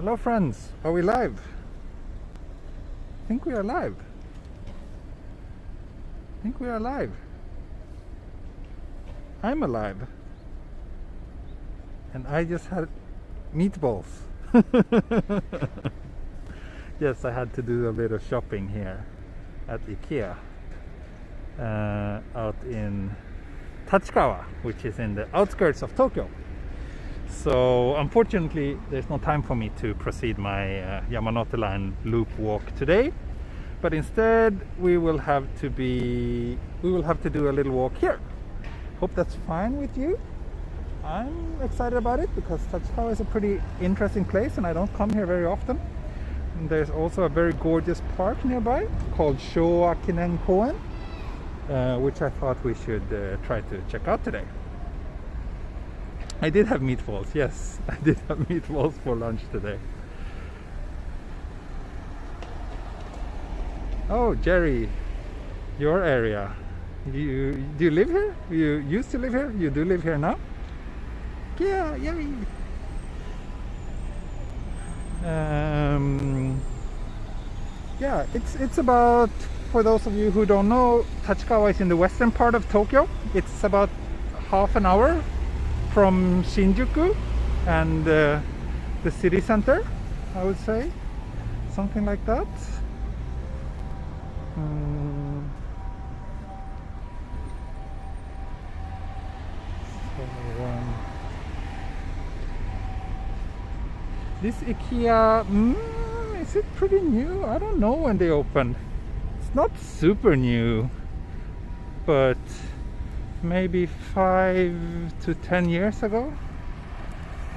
Hello friends, are we live? I think we are live. I think we are live. I'm alive. And I just had meatballs. Yes, I had to do a bit of shopping here at IKEA out in Tachikawa, which is in the outskirts of Tokyo. So unfortunately there's no time for me to proceed my Yamanote line loop walk today, but instead we will have to do a little walk here. Hope that's fine with you. I'm excited about it because Tachikawa is a pretty interesting place and I don't come here very often. And there's also a very gorgeous park nearby called Showa Kinen Park, which I thought we should try to check out today. I did have meatballs, yes, I did have meatballs for lunch today. Oh, Jerry, your area. Do you live here? You used to live here? You do live here now? Yeah, yummy. Yeah, it's about, for those of you who don't know, Tachikawa is in the western part of Tokyo. It's about half an hour from Shinjuku and the city center, I would say, something like that. This IKEA, is it pretty new? I don't know when they opened. It's not super new, but maybe 5 to 10 years ago,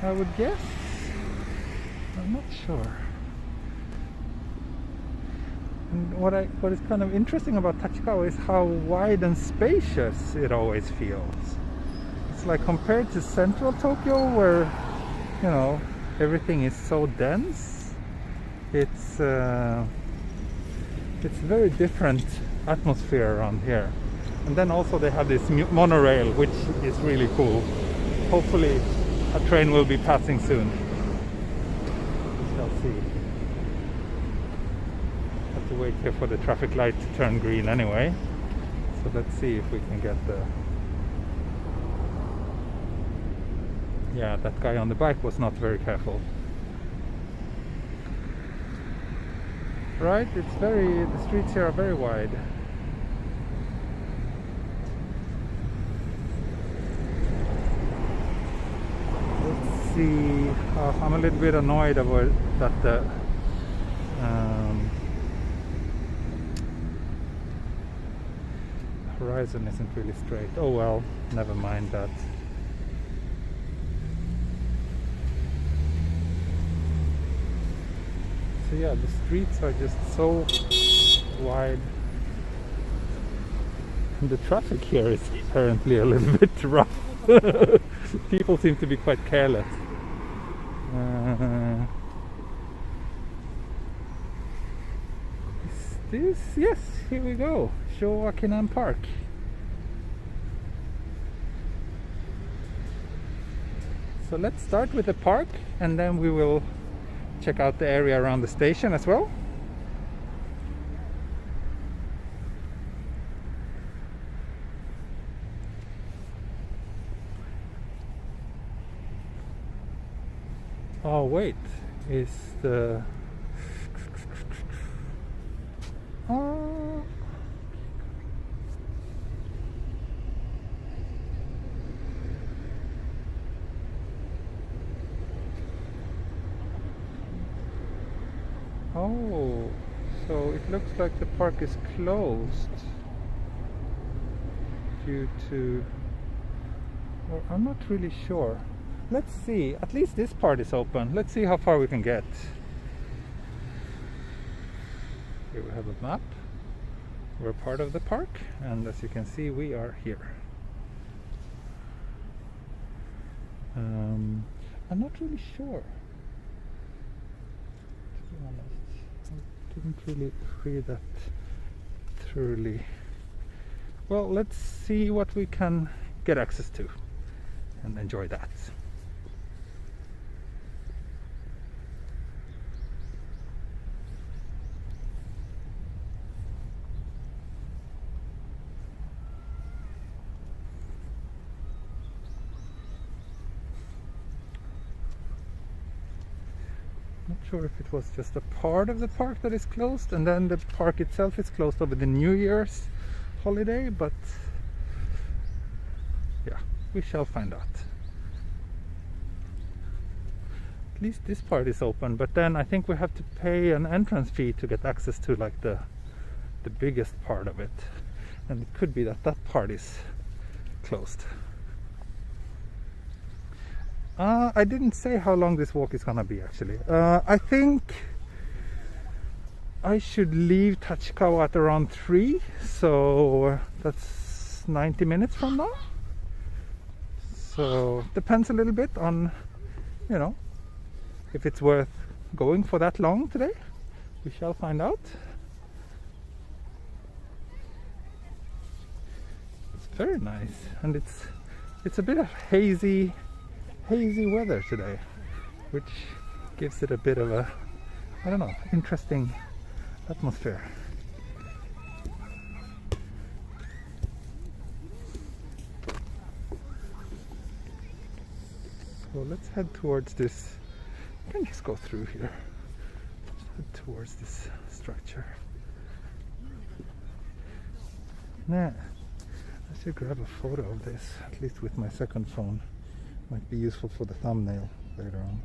I would guess. I'm not sure. And what is kind of interesting about Tachikawa is how wide and spacious it always feels. It's like compared to central Tokyo, where, you know, everything is so dense. It's very different atmosphere around here. And then also they have this monorail, which is really cool. Hopefully a train will be passing soon. We shall see. Have to wait here for the traffic light to turn green anyway. So let's see if we can get the... Yeah, that guy on the bike was not very careful. Right, the streets here are very wide. Let's see, I'm a little bit annoyed about that the horizon isn't really straight. Oh well, never mind that. So yeah, the streets are just so wide. And the traffic here is apparently a little bit rough. People seem to be quite careless. Is this? Yes, here we go. Showa Kinen Park. So let's start with the park and then we will check out the area around the station as well. Oh wait, is the... Oh, so it looks like the park is closed due to... Well, I'm not really sure. Let's see, at least this part is open. Let's see how far we can get. Here we have a map. We're part of the park, and as you can see, we are here. I'm not really sure, to be honest. I didn't really read that thoroughly. Well, let's see what we can get access to and enjoy that. sure if it was just a part of the park that is closed and then the park itself is closed over the New Year's holiday, but yeah, we shall find out. At least this part is open, but then I think we have to pay an entrance fee to get access to like the biggest part of it, and it could be that that part is closed. I didn't say how long this walk is gonna be actually. I think I should leave Tachikawa at around 3, so that's 90 minutes from now. So depends a little bit on, you know, if it's worth going for that long today. We shall find out. It's very nice, and it's a bit of hazy weather today, which gives it a bit of a, I don't know, interesting atmosphere. So let's head towards this. I can just go through here. Let's head towards this structure. Nah, I should grab a photo of this, at least with my second phone. Might be useful for the thumbnail later on.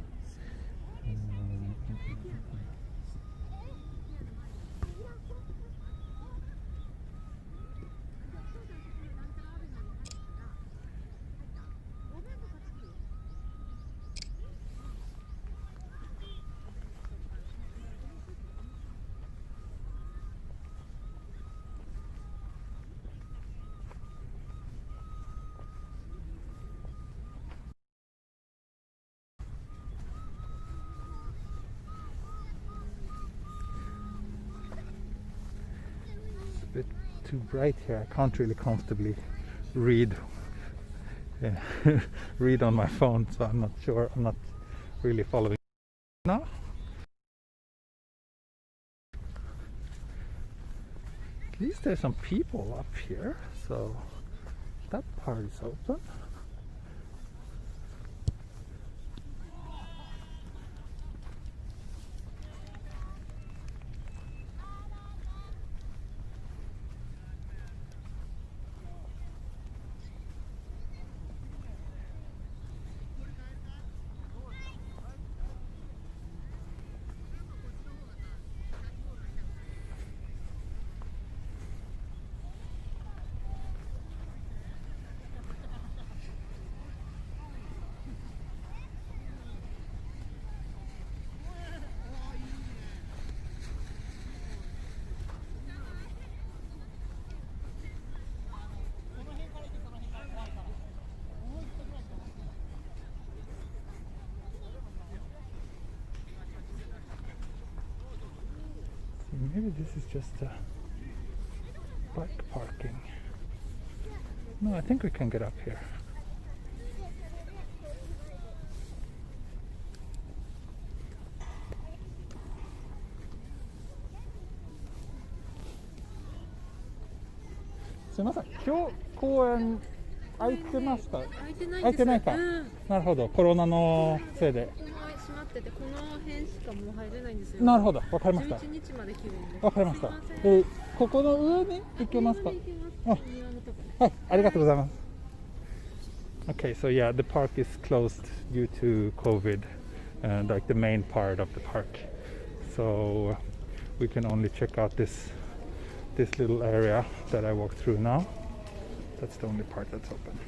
Bit too bright here. I can't really comfortably read read on my phone, so I'm not sure. I'm not really following now. At least there's some people up here, so that part is open. Maybe this is just a bike parking. No, I think we can get up here.すみません、今日公園開いてますか？開いてないです。開いてないか。なるほど、コロナのせいで。閉まってて、この辺しかもう入れないんですよ。なるほど、わかりました。11日まで切るんで。わかりました。ここの上に行けますか？あ、はい、ありがとうございます。Okay, so yeah, the park is closed due to COVID, like the main part of the park. So we can only check out this little area that I walked through now. That's the only part that's open.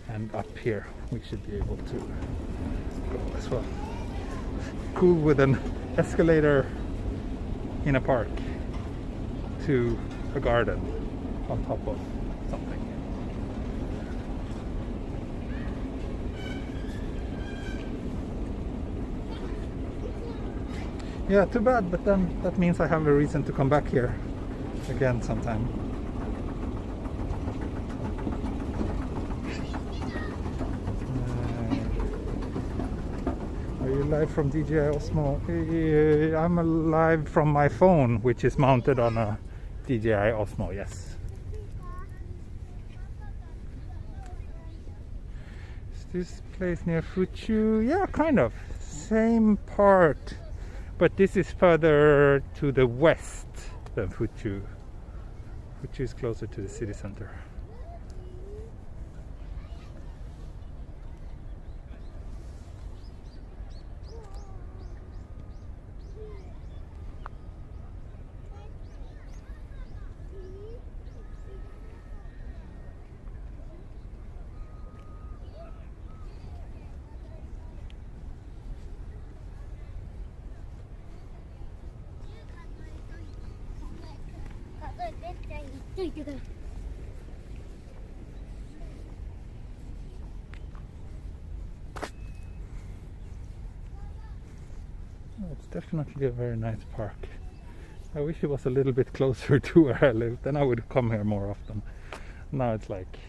And up here we should be able to go as well. Cool, with an escalator in a park to a garden on top of something. Yeah, too bad, but then that means I have a reason to come back here again sometime. Are you live from DJI Osmo? I'm live from my phone, which is mounted on a DJI Osmo, yes. this place near Fuchu? Yeah, kind of. Same part. But this is further to the west than Fuchu. Fuchu is closer to the city center. It's definitely a very nice park. I wish it was a little bit closer to where I live, then I would come here more often. Now it's like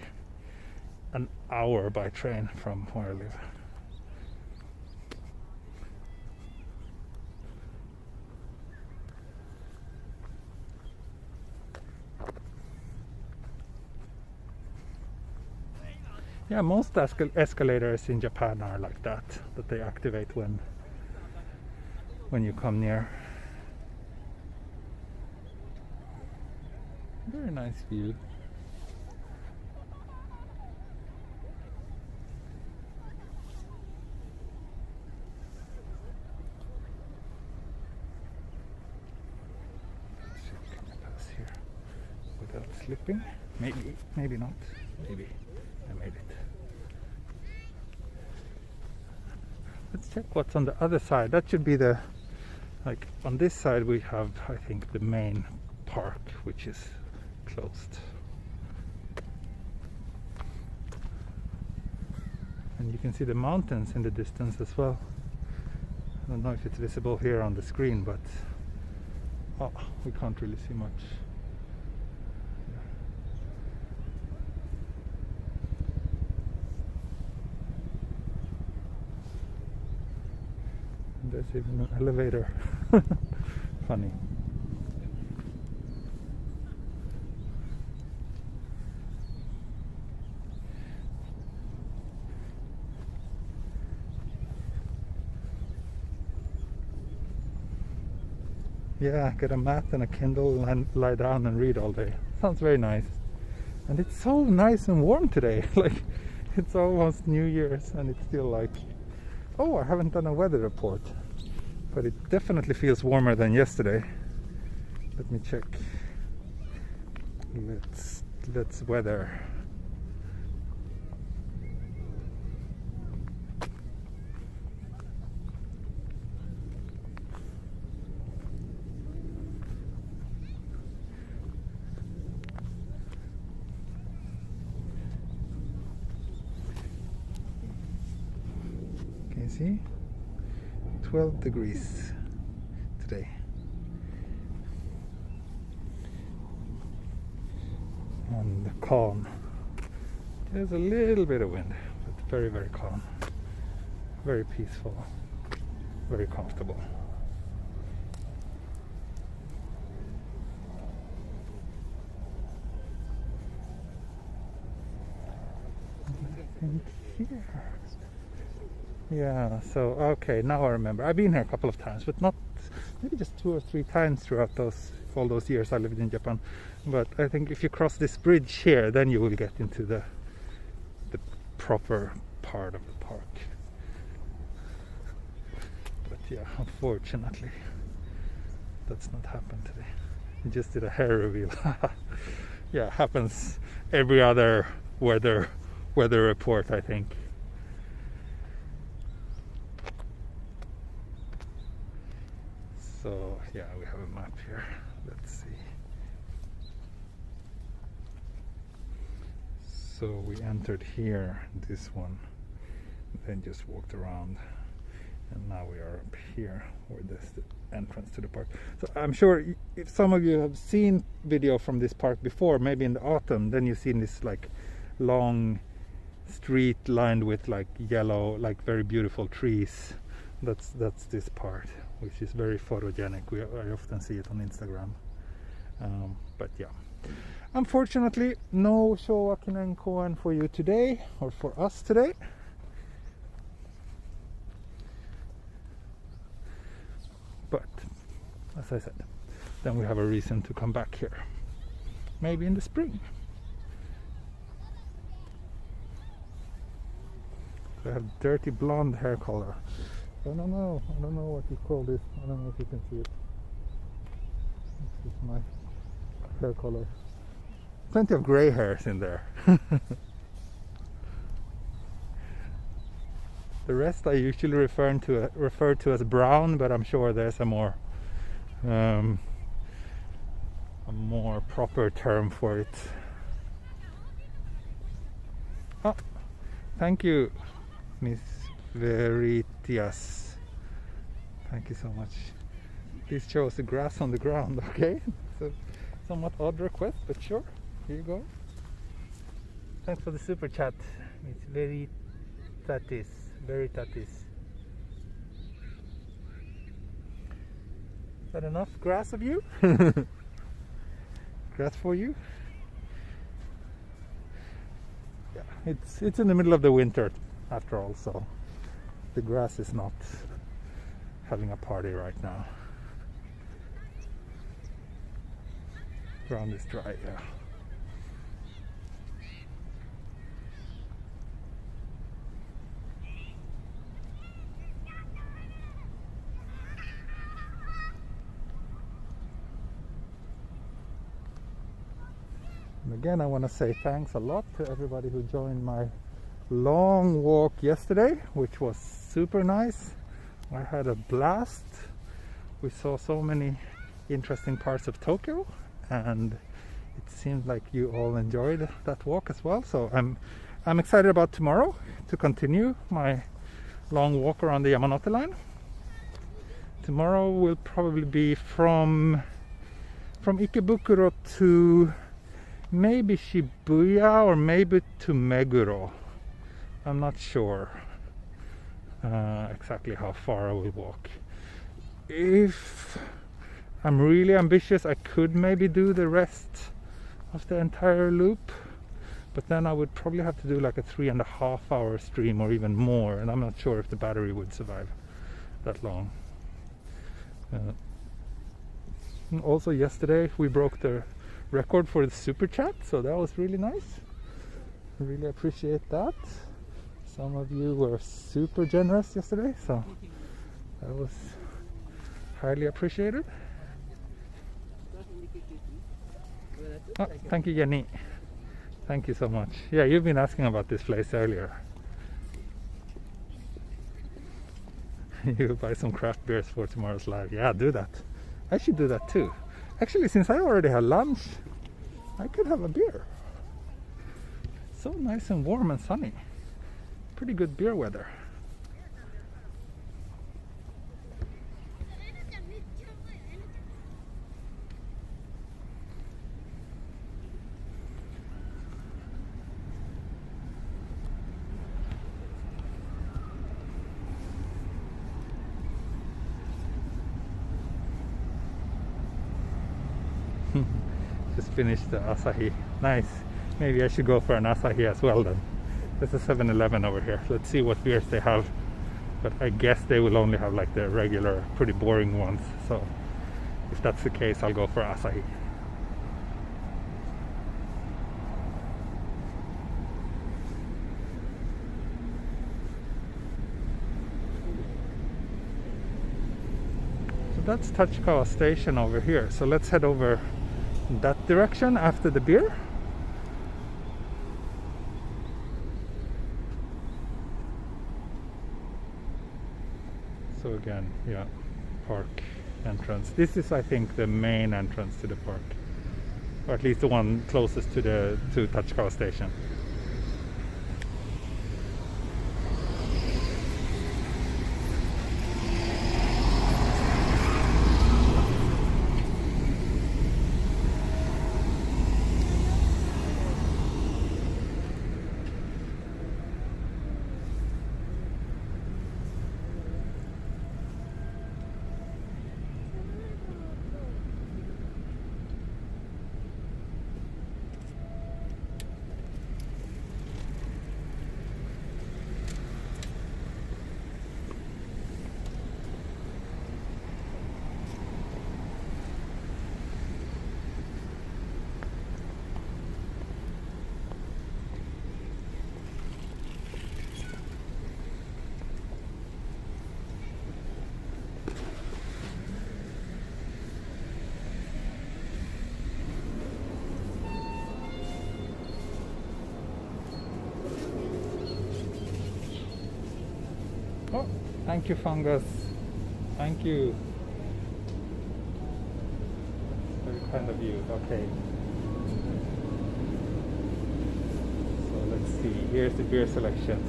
an hour by train from where I live. Yeah, most escalators in Japan are like that they activate when you come near. Very nice view. Let's see, can I pass here without slipping? Maybe not. Maybe I made it. Let's check what's on the other side. That should be the, like on this side we have, I think, the main park, which is closed. And you can see the mountains in the distance as well. I don't know if it's visible here on the screen, but we can't really see much. There's even an elevator. Funny. Yeah, get a mat and a Kindle and lie down and read all day. Sounds very nice. And it's so nice and warm today. Like, it's almost New Year's and it's still like, oh, I haven't done a weather report, but it definitely feels warmer than yesterday. Let me check. Let's weather. Can you see? 12 degrees today. And calm. There's a little bit of wind, but very, very calm. Very peaceful. Very comfortable. I think here. Yeah, so okay, now I remember. I've been here a couple of times, but not, maybe just 2 or 3 times throughout all those years I lived in Japan. But I think if you cross this bridge here, then you will get into the proper part of the park. But yeah, unfortunately, that's not happened today. We just did a hair reveal. Yeah, happens every other weather report, I think. So yeah, we have a map here. Let's see. So we entered here, this one, then just walked around, and now we are up here where there's the entrance to the park. So I'm sure if some of you have seen video from this park before, maybe in the autumn, then you've seen this like long street lined with like yellow, like very beautiful trees. That's this part, which is very photogenic. I often see it on Instagram. But yeah, unfortunately no Showa Kinen Park for you today, or for us today. as I said. Then we have a reason to come back here. Maybe in the spring. I have dirty blonde hair color. I don't know what you call this. I don't know if you can see it. This is my hair color. Plenty of gray hairs in there. The rest I usually refer to as brown, but I'm sure there's a more proper term for it. Oh, thank you, Miss Veritias. Thank you so much. This shows the grass on the ground, okay? So somewhat odd request, but sure. Here you go. Thanks for the super chat, Miss Veritatis. Is that enough grass of you? Grass for you? Yeah, it's in the middle of the winter after all, so the grass is not having a party right now. Ground is dry, yeah. And again, I want to say thanks a lot to everybody who joined my long walk yesterday, which was super nice. I had a blast. We saw so many interesting parts of Tokyo, and it seemed like you all enjoyed that walk as well. So I'm excited about tomorrow to continue my long walk around the Yamanote line. Tomorrow will probably be from Ikebukuro to maybe Shibuya or maybe to Meguro. I'm not sure exactly how far I will walk. If I'm really ambitious, I could maybe do the rest of the entire loop, but then I would probably have to do like a 3.5 hour stream or even more, and I'm not sure if the battery would survive that long. Also yesterday we broke the record for the super chat, so that was really nice. I really appreciate that. Some of you were super generous yesterday, so that was highly appreciated. Oh, thank you, Jenny. Thank you so much. Yeah, you've been asking about this place earlier. You buy some craft beers for tomorrow's live. Yeah, do that. I should do that too. Actually, since I already had lunch, I could have a beer. So nice and warm and sunny. Pretty good beer weather. Just finished the Asahi. Nice. Maybe I should go for an Asahi as well then. There's a 7-Eleven over here. Let's see what beers they have. But I guess they will only have like the regular, pretty boring ones. So if that's the case, I'll go for Asahi. So that's Tachikawa station over here. So let's head over that direction after the beer. So again, yeah, park entrance. This is, I think, the main entrance to the park, or at least the one closest to Tachikawa station. Oh, thank you, fungus. Thank you. Very kind of you. Okay. So let's see. Here's the beer selection.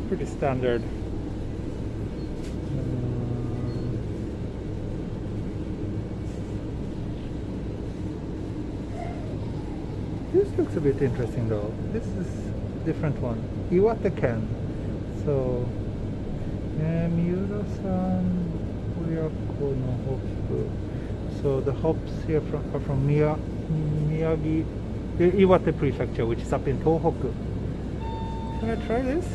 Pretty standard. This looks a bit interesting though. This is a different one. Iwate Ken. So, Miura-san, Oyako no hopu. So the hops here are from Miyagi, Iwate Prefecture, which is up in Tohoku. Can I try this?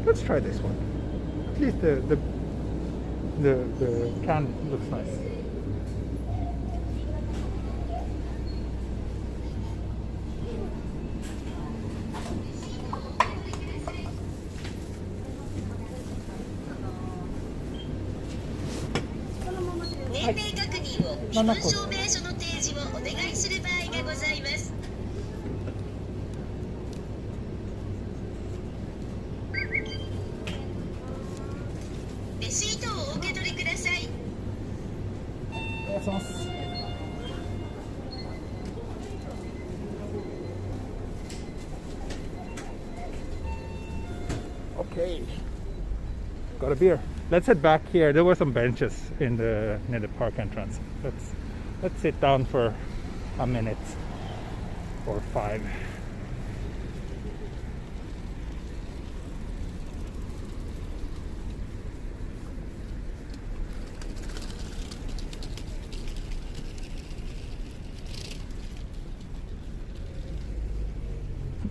Let's try this one. At least the can looks nice. Okay, got a beer. Let's head back here. There were some benches in the near the park entrance. Let's sit down for a minute or 5.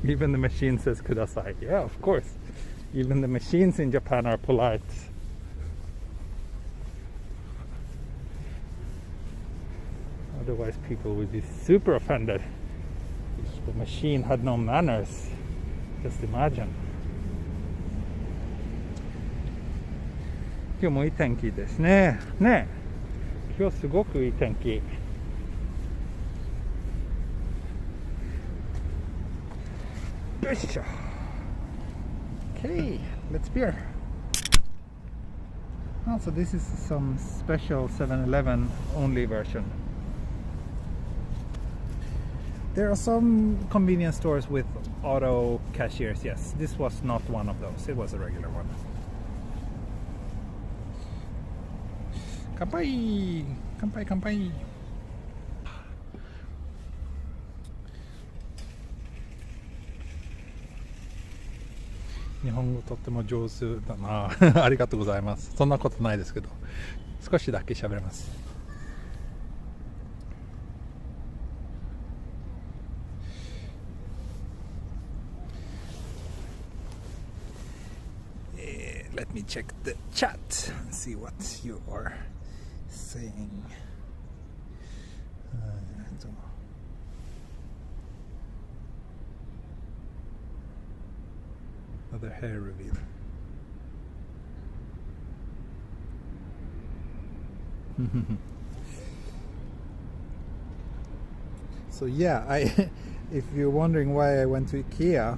Even the machine says kudasai. Yeah, of course. Even the machines in Japan are polite. Otherwise people would be super offended if the machine had no manners. Just imagine. 今日もいい天気ですね。ねえ。今日すごくいい天気。よいしょ。Okay, let's beer. Also, this is some special 7-Eleven only version. There are some convenience stores with auto cashiers, yes. This was not one of those, it was a regular one. Kanpai! Kanpai, kanpai! 日本語とっても上手だなありがとうございます。そんなことないですけど少しだけ喋れます。Let me check the chat and see what you are saying. Another hair reveal. So yeah, if you're wondering why I went to IKEA,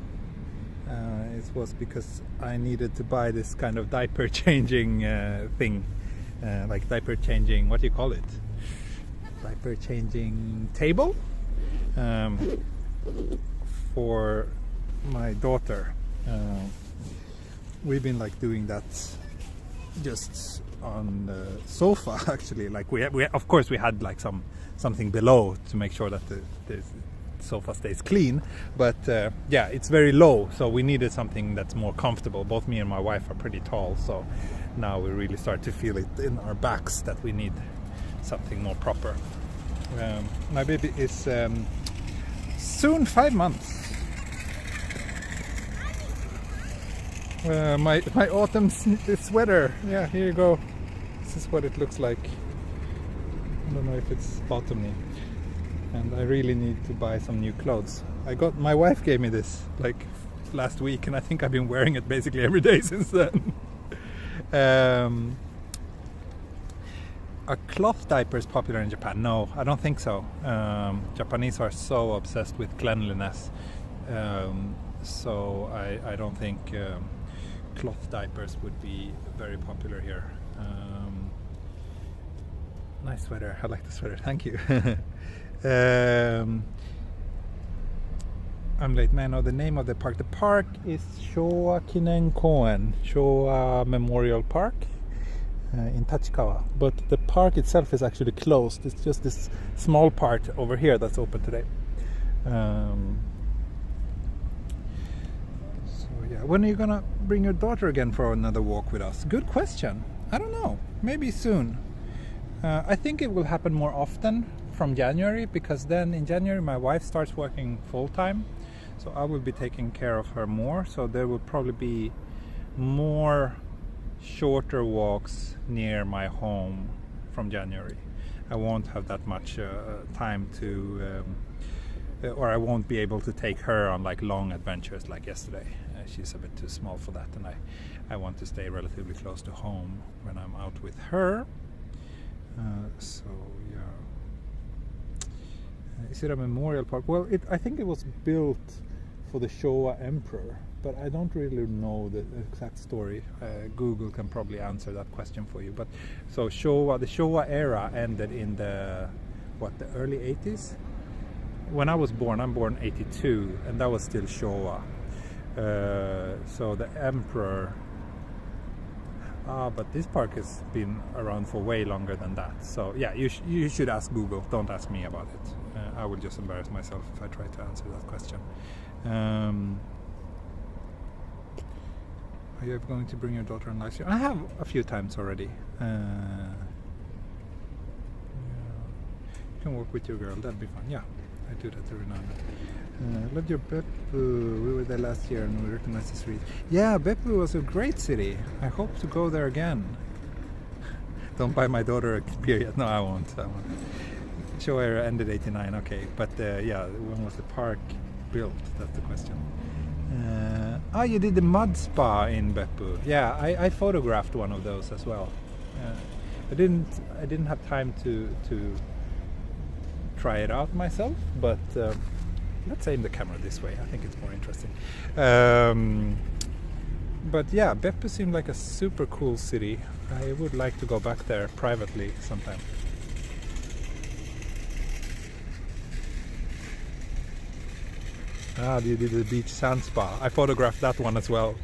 it was because I needed to buy this kind of diaper changing thing, like diaper changing, what do you call it? Diaper changing table for my daughter. We've been like doing that just on the sofa actually. Like we of course we had like something below to make sure that the sofa stays clean, but yeah, it's very low, so we needed something that's more comfortable. Both me and my wife are pretty tall, so now we really start to feel it in our backs that we need something more proper. My baby is soon 5 months. My autumn sweater, yeah, here you go. This is what it looks like. I don't know if it's autumny, and I really need to buy some new clothes. My wife gave me this like last week, and I think I've been wearing it basically every day since then. Are cloth diapers popular in Japan? No, I don't think so. Japanese are so obsessed with cleanliness, so I don't think cloth diapers would be very popular here. Nice sweater. I like the sweater. Thank you. I'm late. May I know the name of the park? The park is Showa Kinen Park, Showa Memorial Park in Tachikawa. But the park itself is actually closed. It's just this small part over here that's open today. So yeah, when are you gonna bring your daughter again for another walk with us? Good question. I don't know. Maybe soon. I think it will happen more often from January, because then in January my wife starts working full-time, so I will be taking care of her more, so there will probably be more shorter walks near my home from January. I won't have that much time to or I won't be able to take her on like long adventures like yesterday. She's a bit too small for that, and I want to stay relatively close to home when I'm out with her. So yeah, is it a memorial park? Well, I think it was built for the Showa Emperor, but I don't really know the exact story. Google can probably answer that question for you. But so the Showa era ended in the early 80s. When I was born, I'm born 82, and that was still Showa. So the Emperor. But this park has been around for way longer than that. So yeah, you should ask Google. Don't ask me about it. I will just embarrass myself if I try to answer that question. Are you ever going to bring your daughter on live stream? I have a few times already. Yeah. You can work with your girl. That'd be fun. Yeah, I do that every now and then. Loved your Beppu. We were there last year and we recognized the street. Yeah, Beppu was a great city. I hope to go there again. Don't buy my daughter a period. No, I won't. Showa era ended 89. Okay, but yeah, when was the park built? That's the question. You did the mud spa in Beppu. Yeah, I photographed one of those as well. I didn't have time to try it out myself, but. Let's aim the camera this way. I think it's more interesting. But yeah, Beppu seemed like a super cool city. I would like to go back there privately sometime. You did the beach sand spa. I photographed that one as well.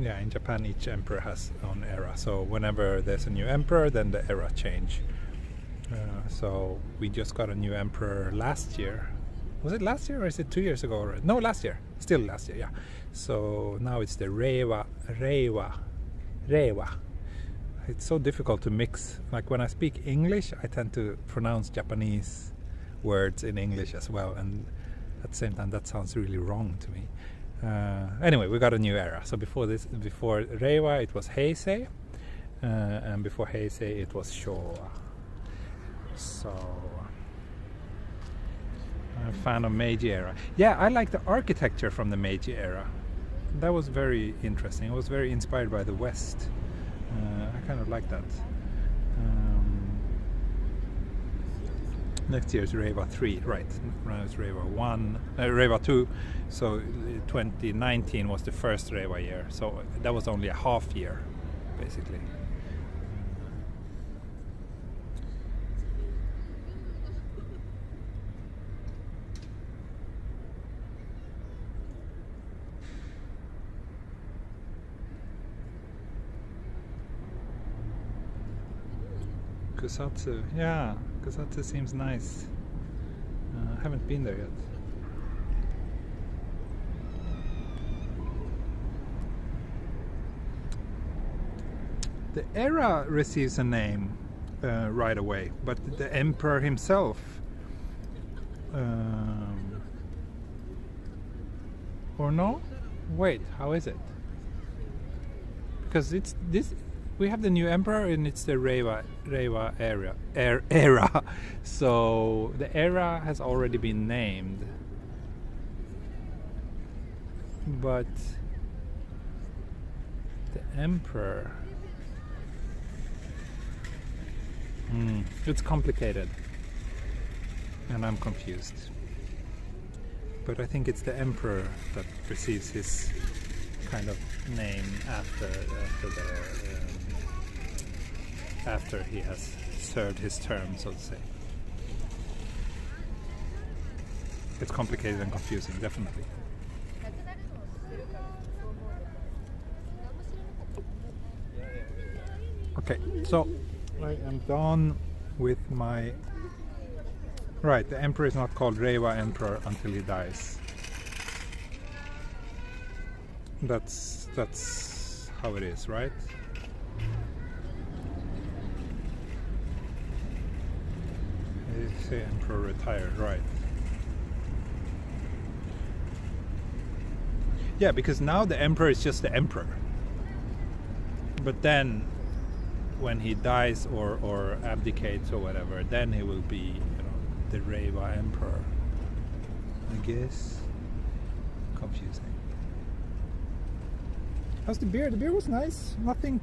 Yeah, in Japan each emperor has their own era, so whenever there's a new emperor, then the era change. So we just got a new emperor last year. Was it last year or is it 2 years ago already? No, last year. Still last year, yeah. So now it's the Reiwa. It's so difficult to mix. Like when I speak English, I tend to pronounce Japanese words in English as well, and at the same time that sounds really wrong to me. Anyway, we got a new era. So before Reiwa it was Heisei, and before Heisei it was Showa. So I'm a fan of Meiji era. Yeah, I like the architecture from the Meiji era. That was very interesting. It was very inspired by the West. I kind of like that. Next year's Reiwa 3, right? Now it's Reiwa 2. So 2019 was the first Reiwa year. So that was only a half year, basically. Kusatsu, yeah, Kusatsu seems nice. I haven't been there yet. The era receives a name right away, but the emperor himself, or no? Wait, how is it? Because it's this. We have the new emperor and it's the Reiwa era. So the era has already been named. But The Emperor. It's complicated. And I'm confused. But I think it's the Emperor that receives his kind of name after he has served his term, so to say. It's complicated and confusing, definitely. Okay, so I am done with my... Right, the Emperor is not called Reiwa Emperor until he dies. That's how it is, right? They say Emperor retired, right? Yeah, because now the Emperor is just the Emperor. But then, when he dies or abdicates or whatever, then he will be, the Reiwa Emperor. I guess. Confusing. How's the beer? The beer was nice. Nothing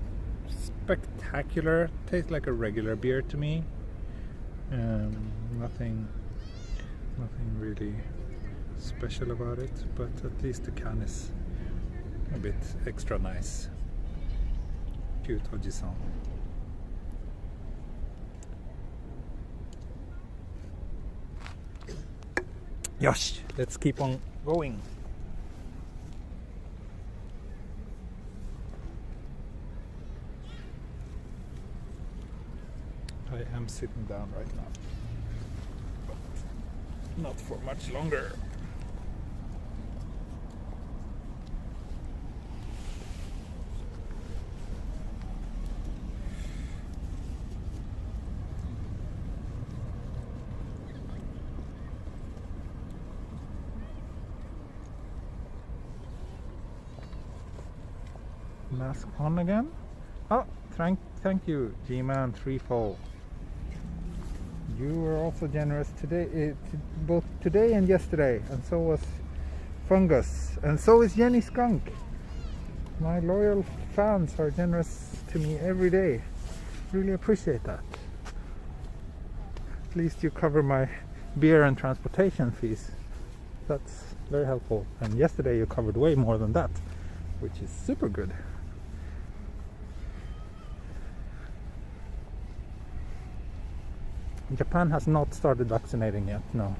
spectacular. Tastes like a regular beer to me. Nothing really special about it, but at least the can is a bit extra nice. Cute Oji-san. Yosh! Let's keep on going. I am sitting down right now, but not for much longer. Mask on again. Oh, thank you, G-Man Threefold. You were also generous today, both today and yesterday, and so was Fungus, and so is Jenny Skunk. My loyal fans are generous to me every day. Really appreciate that. At least you cover my beer and transportation fees. That's very helpful. And yesterday you covered way more than that, which is super good. Japan has not started vaccinating yet, no.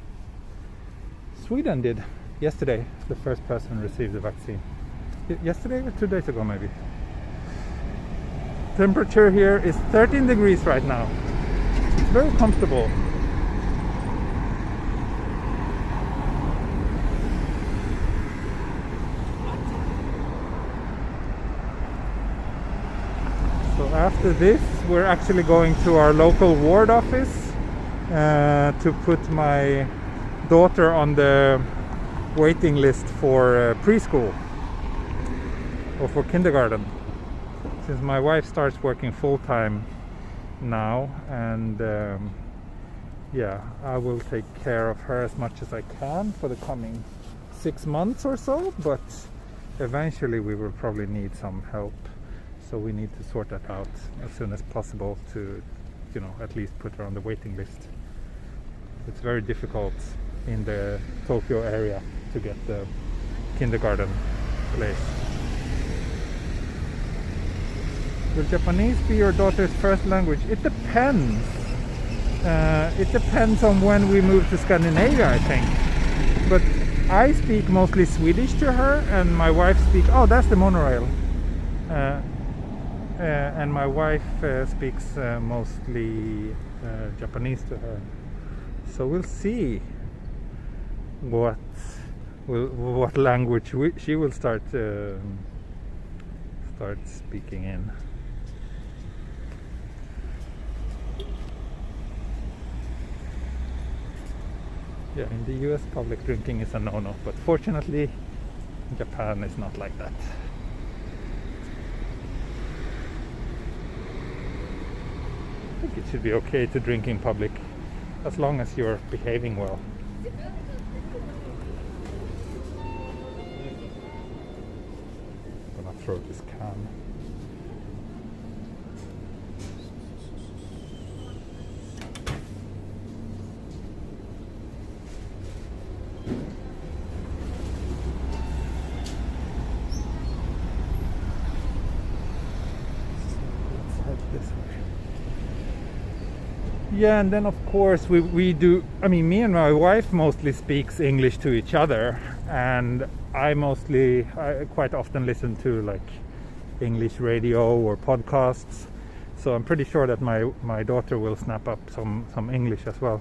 Sweden did yesterday. The first person received the vaccine. Yesterday or 2 days ago maybe. Temperature here is 13 degrees right now. It's very comfortable. So after this we're actually going to our local ward office to put my daughter on the waiting list for preschool or for kindergarten, since my wife starts working full-time now, and yeah, I will take care of her as much as I can for the coming 6 months or so, but eventually we will probably need some help, so we need to sort that out as soon as possible to, at least put her on the waiting list. It's very difficult in the Tokyo area to get the kindergarten place. Will Japanese be your daughter's first language? It depends. It depends on when we move to Scandinavia, I think. But I speak mostly Swedish to her, and my wife speaks... Oh, that's the monorail. And my wife speaks mostly Japanese to her. So we'll see what language she will start speaking in. Yeah, in the US public drinking is a no-no, but fortunately Japan is not like that. I think it should be okay to drink in public as long as you're behaving well. I'm gonna throw this can. Yeah, and then of course we do, I mean, me and my wife mostly speaks English to each other, and I quite often listen to like English radio or podcasts, so I'm pretty sure that my daughter will snap up some English as well.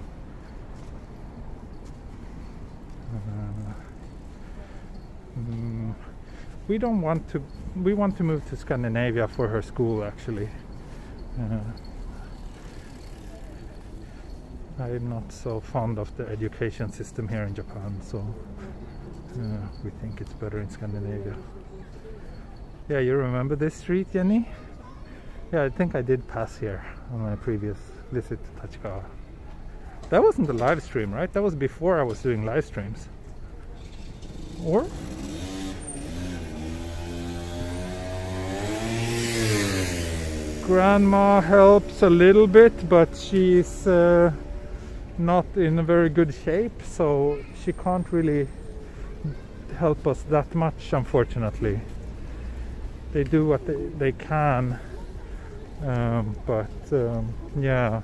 We want to move to Scandinavia for her school, actually. I'm not so fond of the education system here in Japan, so we think it's better in Scandinavia. Yeah, you remember this street, Jenny? Yeah, I think I did pass here on my previous visit to Tachikawa. That wasn't a live stream, right? That was before I was doing live streams. Or? Grandma helps a little bit, but she's not in a very good shape, so she can't really help us that much, unfortunately. They do what they can, but yeah.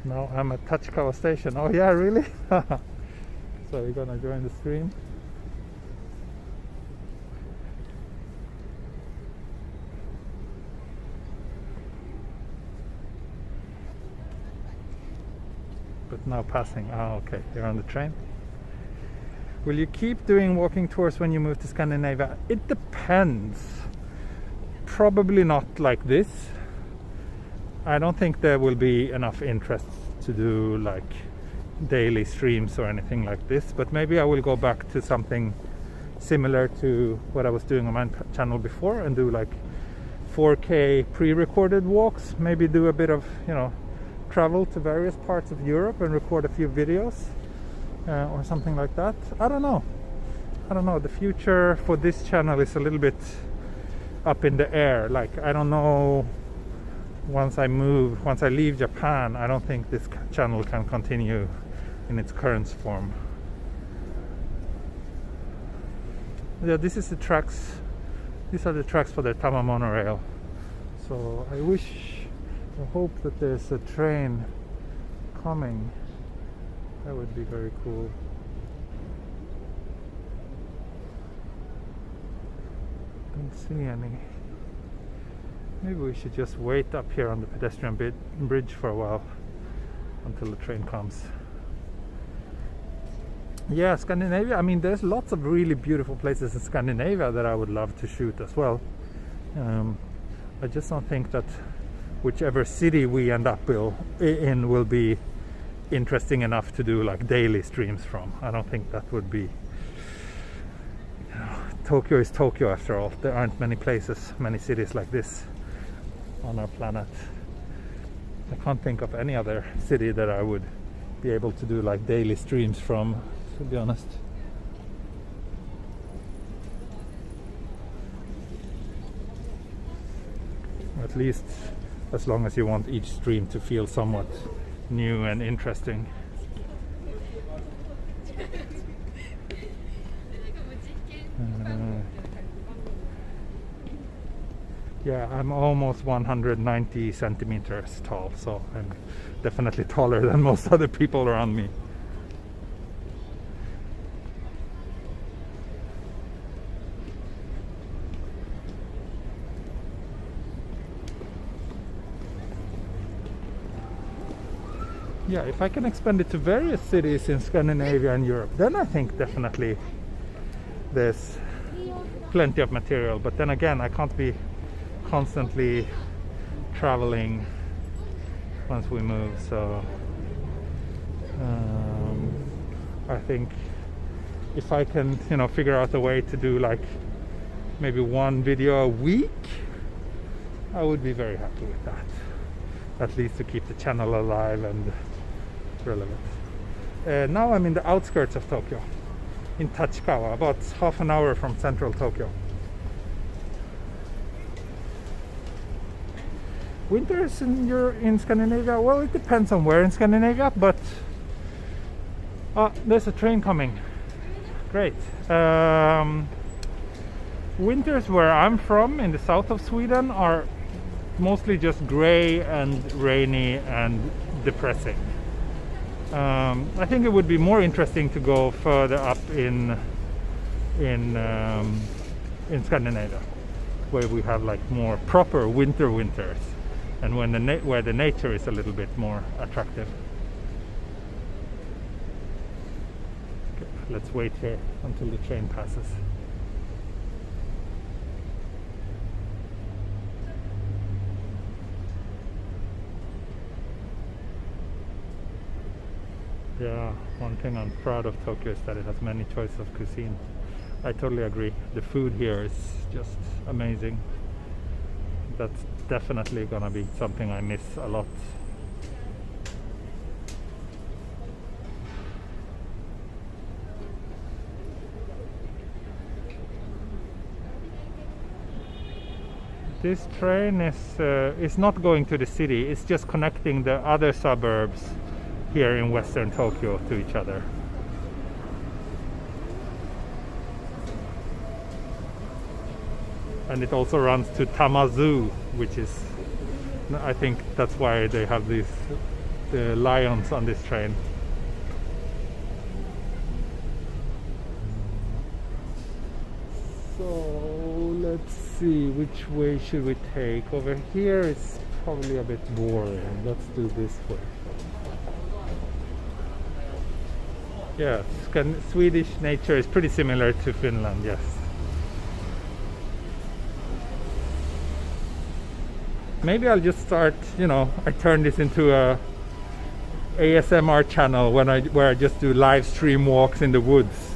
Now I'm at Tachikawa station. Oh yeah, really? So you're gonna join the stream? But now passing. Ah, okay, you're on the train. Will you keep doing walking tours when you move to Scandinavia? It depends. Probably not like this. I don't think there will be enough interest to do like daily streams or anything like this, but maybe I will go back to something similar to what I was doing on my channel before and do like 4K pre-recorded walks, maybe do a bit of, travel to various parts of Europe and record a few videos or something like that. I don't know. The future for this channel is a little bit up in the air. Like, I don't know, once I leave Japan, I don't think this channel can continue in its current form. Yeah, these are the tracks for the Tama Monorail. So I hope that there's a train coming. That would be very cool. Don't see any. Maybe we should just wait up here on the pedestrian bridge for a while until the train comes. Yeah, Scandinavia, I mean, there's lots of really beautiful places in Scandinavia that I would love to shoot as well. I just don't think that whichever city we end up in will be interesting enough to do like daily streams from. I don't think that would be... Tokyo is Tokyo after all. There aren't many cities like this on our planet. I can't think of any other city that I would be able to do like daily streams from, to be honest. At least as long as you want each stream to feel somewhat new and interesting. Yeah, I'm almost 190 centimeters tall, so I'm definitely taller than most other people around me. Yeah, if I can expand it to various cities in Scandinavia and Europe, then I think definitely there's plenty of material. But then again, I can't be constantly traveling once we move, so I think if I can, figure out a way to do like maybe one video a week, I would be very happy with that. At least to keep the channel alive and relevant. Now I'm in the outskirts of Tokyo, in Tachikawa, about half an hour from central Tokyo. Winters in Scandinavia, well, it depends on where in Scandinavia, but there's a train coming. great. Winters where I'm from in the south of Sweden are mostly just gray and rainy and depressing. I think it would be more interesting to go further up in Scandinavia, where we have like more proper winters, and where the nature is a little bit more attractive. Okay, let's wait here until the train passes. Yeah, one thing I'm proud of Tokyo is that it has many choices of cuisine. I totally agree. The food here is just amazing. That's definitely gonna be something I miss a lot. This train is not going to the city. It's just connecting the other suburbs here in western Tokyo to each other. And it also runs to Tamazu, which is, I think that's why they have these lions on this train. So let's see, which way should we take? Over here it's probably a bit boring. Let's do this way. Yeah, Swedish nature is pretty similar to Finland, yes. Maybe I'll just start, I turn this into a ASMR channel where I just do live stream walks in the woods.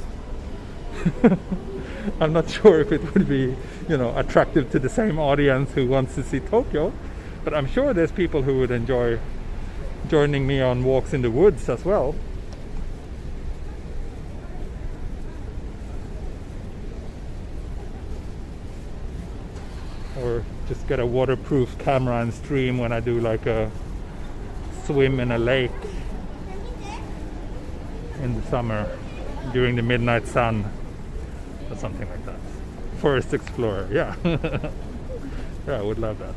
I'm not sure if it would be, attractive to the same audience who wants to see Tokyo, but I'm sure there's people who would enjoy joining me on walks in the woods as well. Or just get a waterproof camera and stream when I do like a swim in a lake in the summer during the midnight sun or something like that. Forest explorer, yeah. Yeah, I would love that.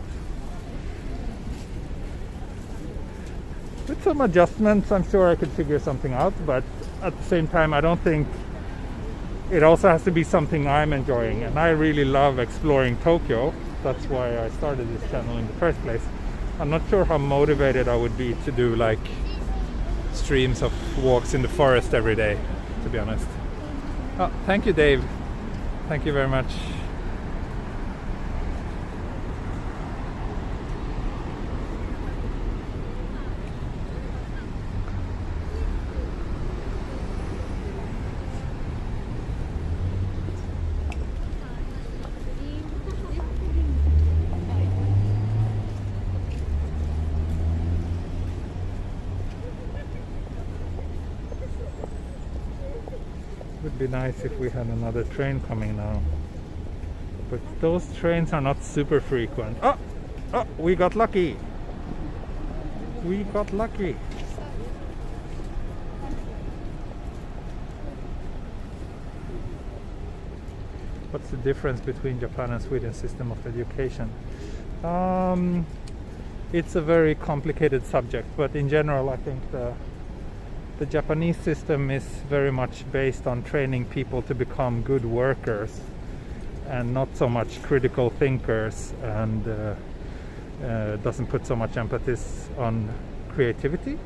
With some adjustments, I'm sure I could figure something out, but at the same time, I don't think it also has to be something I'm enjoying, and I really love exploring Tokyo. That's why I started this channel in the first place. I'm not sure how motivated I would be to do like streams of walks in the forest every day, to be honest. Oh, thank you, Dave. Thank you very much. Would be nice if we had another train coming now, but those trains are not super frequent. Oh, we got lucky. What's the difference between Japan and Sweden's system of education? It's a very complicated subject, but in general I think the Japanese system is very much based on training people to become good workers and not so much critical thinkers, and doesn't put so much emphasis on creativity,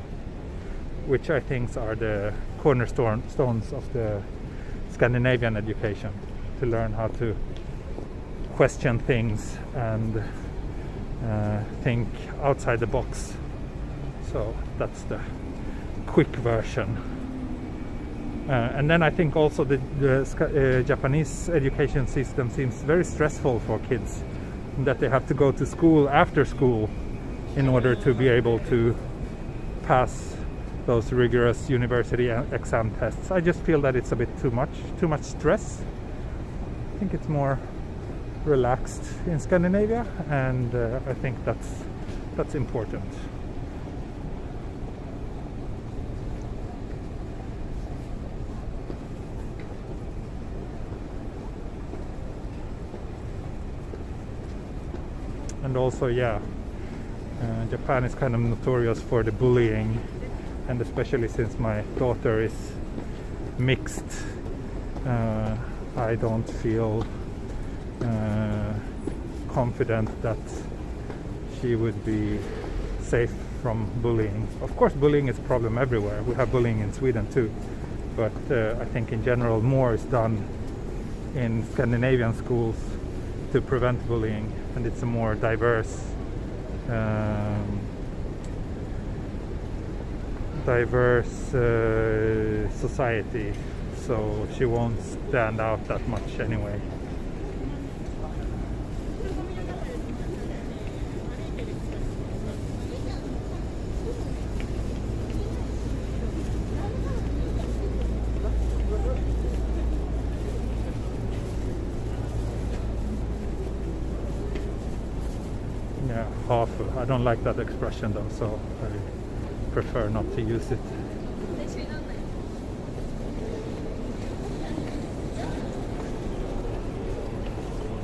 which I think are the cornerstones of the Scandinavian education, to learn how to question things and think outside the box. So that's the quick version. And then I think also the Japanese education system seems very stressful for kids, that they have to go to school after school in order to be able to pass those rigorous university exam tests. I just feel that it's a bit too much stress. I think it's more relaxed in Scandinavia, and I think that's important. And also, yeah, Japan is kind of notorious for the bullying, and especially since my daughter is mixed, I don't feel confident that she would be safe from bullying. Of course, bullying is a problem everywhere. We have bullying in Sweden too, but I think in general more is done in Scandinavian schools to prevent bullying, and it's a more diverse society, so she won't stand out that much anyway. Yeah, half. I don't like that expression though, so I prefer not to use it.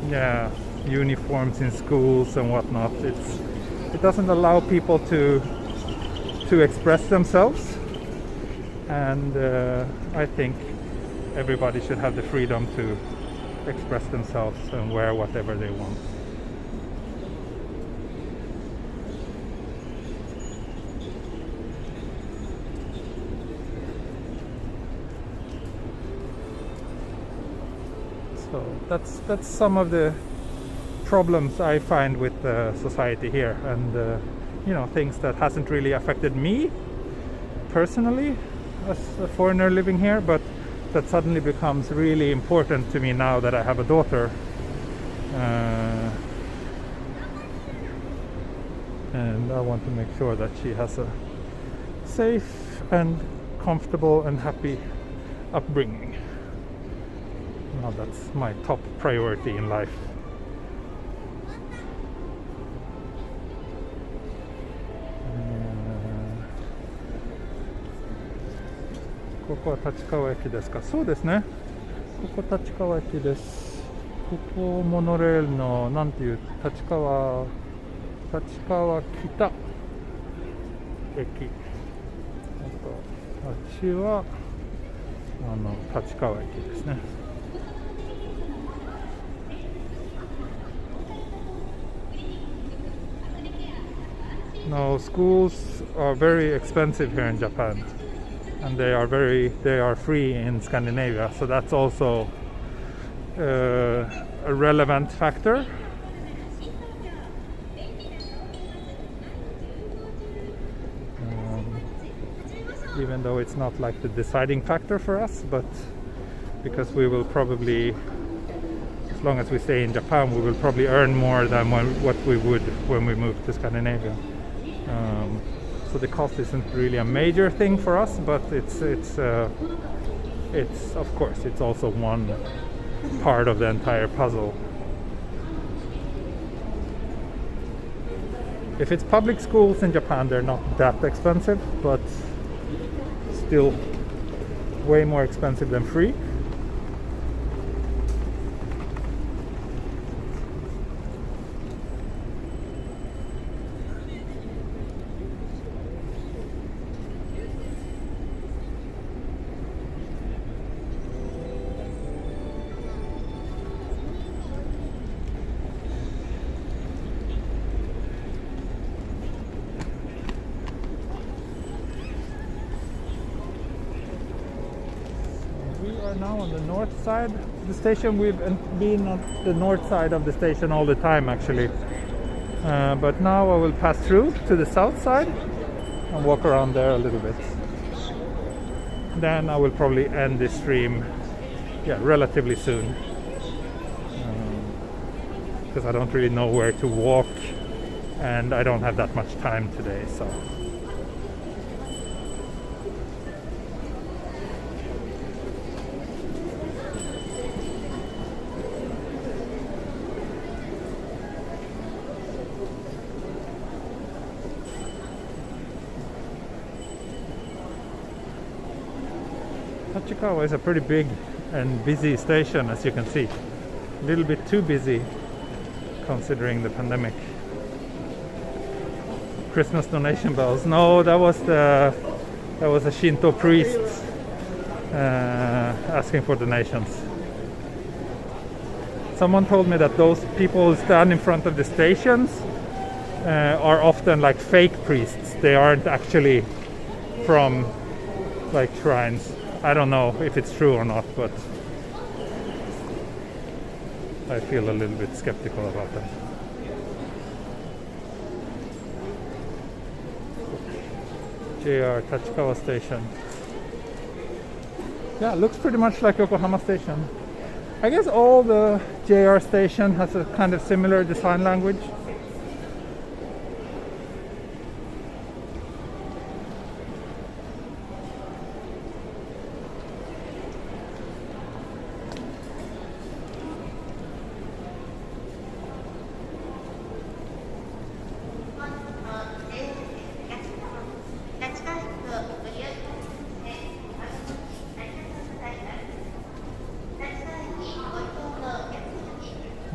Yeah, uniforms in schools and whatnot. It doesn't allow people to express themselves, and I think everybody should have the freedom to express themselves and wear whatever they want. So that's some of the problems I find with society here, and you know, things that hasn't really affected me personally as a foreigner living here, but that suddenly becomes really important to me now that I have a daughter, and I want to make sure that she has a safe and comfortable and happy upbringing. Now that's my top priority in life. ここは立川駅ですか。そうですね。ここ立川駅です。ここモノレールのなんていう立川北駅。あとあっちは立川駅ですね。Now schools are very expensive here in Japan, and they are free in Scandinavia, so that's also a relevant factor. Even though it's not like the deciding factor for us, but because we will probably, as long as we stay in Japan, we will probably earn more than what we would when we move to Scandinavia. So the cost isn't really a major thing for us, but it's of course it's also one part of the entire puzzle. If it's public schools in Japan, they're not that expensive, but still way more expensive than free. Now on the north side of the station. We've been on the north side of the station all the time actually, but now I will pass through to the south side and walk around there a little bit. Then I will probably end this stream relatively soon, because I don't really know where to walk and I don't have that much time today, so Tachikawa is a pretty big and busy station, as you can see. A little bit too busy considering the pandemic. Christmas donation bells. No, that was a Shinto priest asking for donations. Someone told me that those people who stand in front of the stations are often like fake priests. They aren't actually from like shrines. I don't know if it's true or not, but I feel a little bit skeptical about that. JR Tachikawa station. Yeah, it looks pretty much like Yokohama station. I guess all the JR station has a kind of similar design language.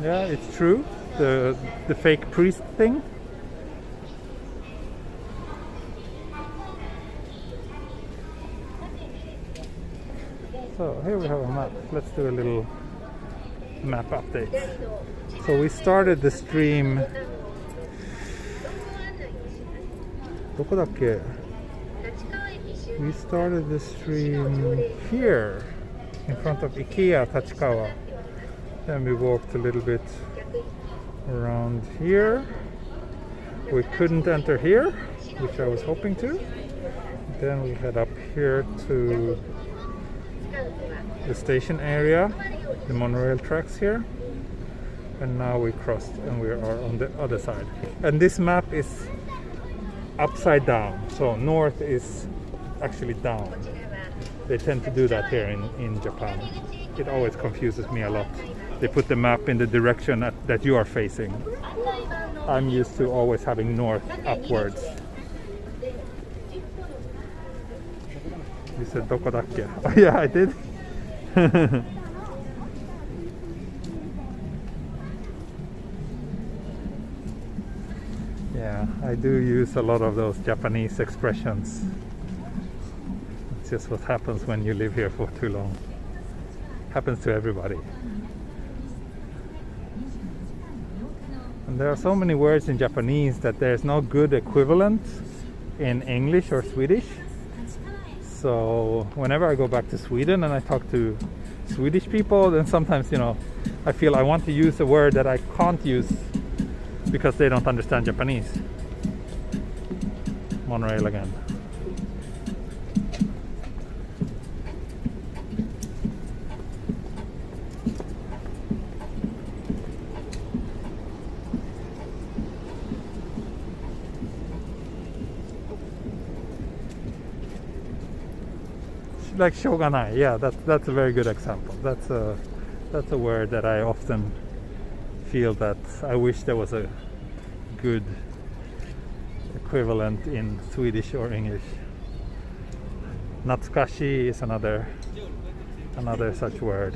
Yeah, it's true. The fake priest thing. So here we have a map. Let's do a little map update. So we started the stream. どこだっけ? We started the stream here in front of IKEA Tachikawa. Then we walked a little bit around here. We couldn't enter here, which I was hoping to. Then we head up here to the station area, the monorail tracks here. And now we crossed and we are on the other side. And this map is upside down, so north is actually down. They tend to do that here in Japan. It always confuses me a lot. They put the map in the direction that you are facing. I'm used to always having north upwards. You said doko dakke? Oh yeah, I did. Yeah, I do use a lot of those Japanese expressions. It's just what happens when you live here for too long. Happens to everybody. And there are so many words in Japanese that there's no good equivalent in English or Swedish. So whenever I go back to Sweden and I talk to Swedish people, then sometimes, I feel I want to use a word that I can't use because they don't understand Japanese. Monorail again. Like shoganai, yeah, that's a very good example. That's a word that I often feel that I wish there was a good equivalent in Swedish or English. Natsukashi is another such word.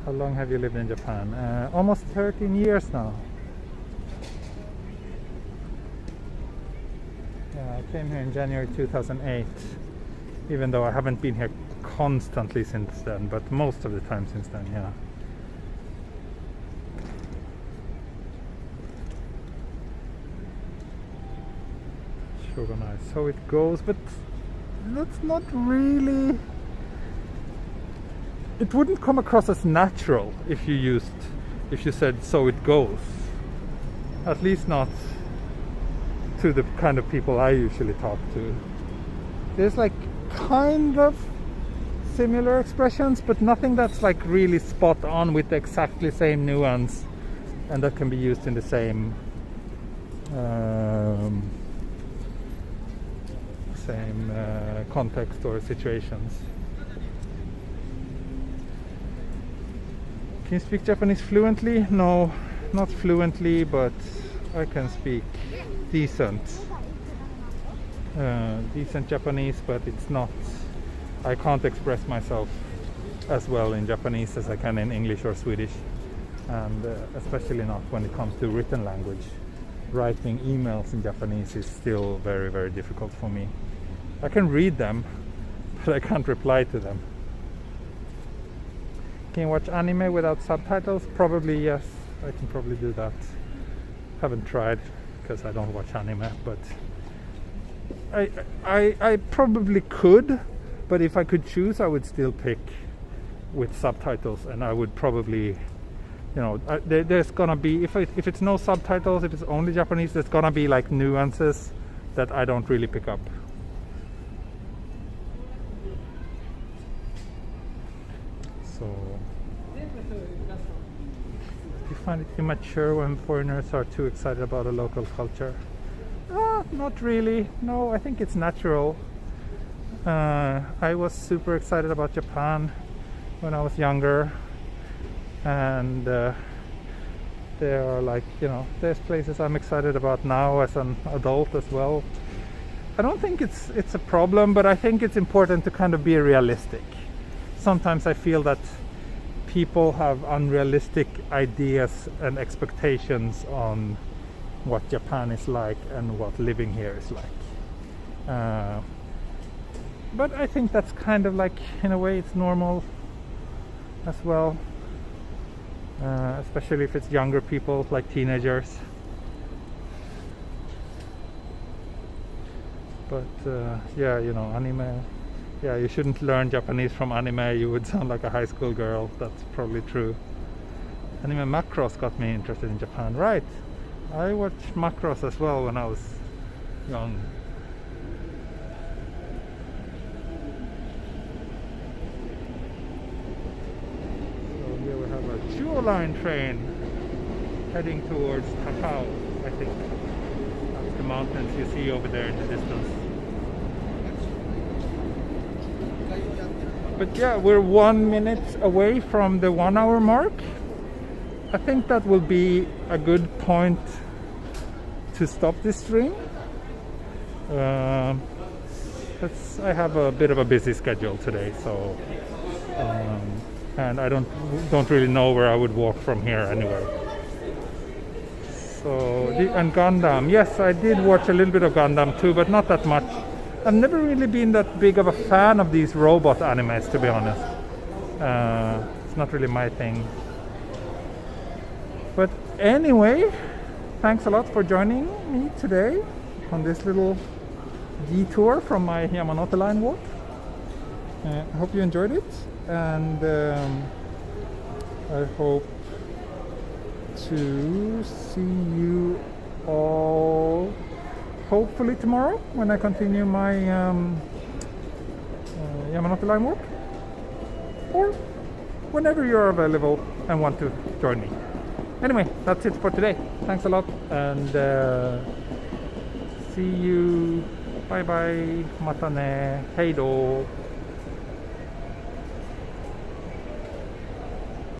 How long have you lived in Japan? Almost 13 years now. Yeah, I came here in January 2008, even though I haven't been here constantly since then, but most of the time since then, yeah. Shogunai, so it goes, but that's not really... It wouldn't come across as natural if you said so it goes. At least not to the kind of people I usually talk to. There's like kind of similar expressions, but nothing that's like really spot on with the exactly same nuance and that can be used in the same context or situations. Can you speak Japanese fluently? No, not fluently, but I can speak decent Japanese, but it's not, I can't express myself as well in Japanese as I can in English or Swedish, and especially not when it comes to written language. Writing emails in Japanese is still very, very difficult for me. I can read them, but I can't reply to them. Can you watch anime without subtitles? Probably yes, I can probably do that. Haven't tried because I don't watch anime, but I probably could, but if I could choose, I would still pick with subtitles, and I would probably, you know, there's gonna be, if it's no subtitles, if it's only Japanese, there's gonna be like nuances that I don't really pick up. So, do you find it immature when foreigners are too excited about a local culture? Not really. No, I think it's natural. I was super excited about Japan when I was younger, and there are, like, you know, there's places I'm excited about now as an adult as well. I don't think it's a problem, but I think it's important to kind of be realistic. Sometimes I feel that people have unrealistic ideas and expectations on what Japan is like and what living here is like. But I think that's kind of like, in a way, it's normal as well, especially if it's younger people, like teenagers. But yeah, you know, anime. Yeah, you shouldn't learn Japanese from anime. You would sound like a high school girl. That's probably true. Anime Macross got me interested in Japan. Right. I watched Macross as well when I was young. So here we have a Chuo Line train heading towards Takao, I think. That's the mountains you see over there in the distance. But yeah, we're 1 minute away from the 1 hour mark. I think that will be a good point to stop this stream. I have a bit of a busy schedule today, so and I don't really know where I would walk from here anyway. So and Gundam, yes, I did watch a little bit of Gundam too, but not that much. I've never really been that big of a fan of these robot animes, to be honest. It's not really my thing. But anyway, thanks a lot for joining me today on this little detour from my Yamanote line walk. I hope you enjoyed it, and I hope to see you all hopefully tomorrow when I continue my Yamanote line walk, or whenever you're available and want to join me. Anyway, that's it for today. Thanks a lot, and see you. Bye bye. Mata ne. Heido.